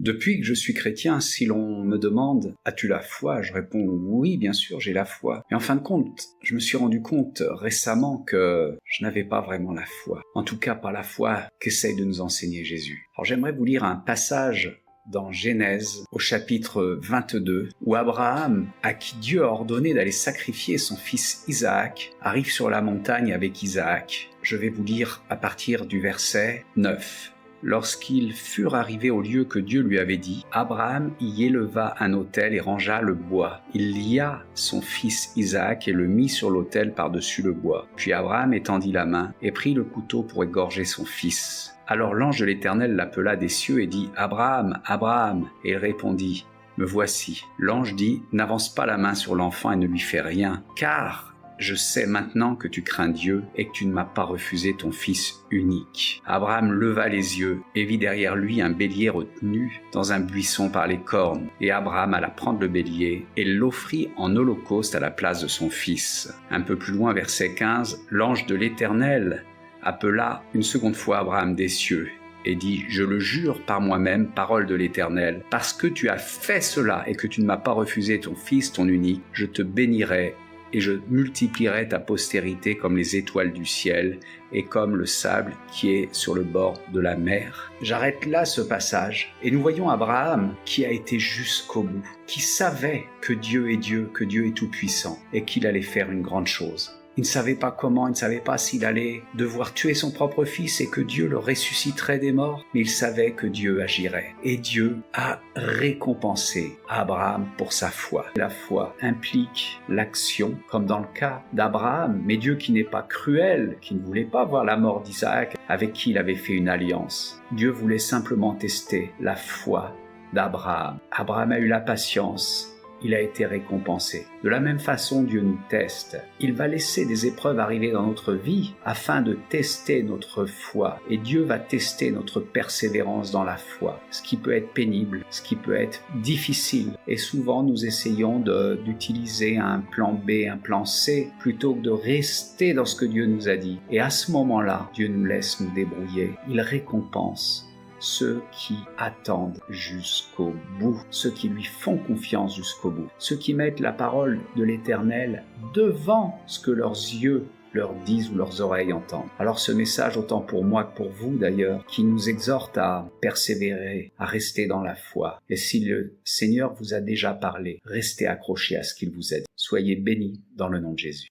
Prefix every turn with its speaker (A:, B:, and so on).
A: Depuis que je suis chrétien, si l'on me demande « As-tu la foi ?» je réponds « Oui, bien sûr, j'ai la foi. » Mais en fin de compte, je me suis rendu compte récemment que je n'avais pas vraiment la foi. En tout cas, pas la foi qu'essaye de nous enseigner Jésus. Alors j'aimerais vous lire un passage dans Genèse, au chapitre 22, où Abraham, à qui Dieu a ordonné d'aller sacrifier son fils Isaac, arrive sur la montagne avec Isaac. Je vais vous lire à partir du verset 9. Lorsqu'ils furent arrivés au lieu que Dieu lui avait dit, Abraham y éleva un autel et rangea le bois. Il lia son fils Isaac et le mit sur l'autel par-dessus le bois. Puis Abraham étendit la main et prit le couteau pour égorger son fils. Alors l'ange de l'Éternel l'appela des cieux et dit « Abraham, Abraham !» Et il répondit « Me voici. » L'ange dit « N'avance pas la main sur l'enfant et ne lui fais rien, car je sais maintenant que tu crains Dieu et que tu ne m'as pas refusé ton fils unique. » Abraham leva les yeux et vit derrière lui un bélier retenu dans un buisson par les cornes. Et Abraham alla prendre le bélier et l'offrit en holocauste à la place de son fils. Un peu plus loin, verset 15, l'ange de l'Éternel appela une seconde fois Abraham des cieux et dit « Je le jure par moi-même, parole de l'Éternel, parce que tu as fait cela et que tu ne m'as pas refusé ton fils, ton unique, je te bénirai et je multiplierai ta postérité comme les étoiles du ciel et comme le sable qui est sur le bord de la mer. » J'arrête là ce passage et nous voyons Abraham qui a été jusqu'au bout, qui savait que Dieu est Dieu, que Dieu est tout-puissant et qu'il allait faire une grande chose. Il ne savait pas comment, il ne savait pas s'il allait devoir tuer son propre fils et que Dieu le ressusciterait des morts, mais il savait que Dieu agirait. Et Dieu a récompensé Abraham pour sa foi. La foi implique l'action, comme dans le cas d'Abraham, mais Dieu qui n'est pas cruel, qui ne voulait pas voir la mort d'Isaac, avec qui il avait fait une alliance. Dieu voulait simplement tester la foi d'Abraham. Abraham a eu la patience. Il a été récompensé. De la même façon, Dieu nous teste. Il va laisser des épreuves arriver dans notre vie afin de tester notre foi. Et Dieu va tester notre persévérance dans la foi. Ce qui peut être pénible, ce qui peut être difficile. Et souvent, nous essayons d'utiliser un plan B, un plan C, plutôt que de rester dans ce que Dieu nous a dit. Et à ce moment-là, Dieu nous laisse nous débrouiller. Il récompense ceux qui attendent jusqu'au bout, ceux qui lui font confiance jusqu'au bout, ceux qui mettent la parole de l'Éternel devant ce que leurs yeux leur disent ou leurs oreilles entendent. Alors ce message, autant pour moi que pour vous d'ailleurs, qui nous exhorte à persévérer, à rester dans la foi. Et si le Seigneur vous a déjà parlé, restez accrochés à ce qu'il vous a dit. Soyez bénis dans le nom de Jésus.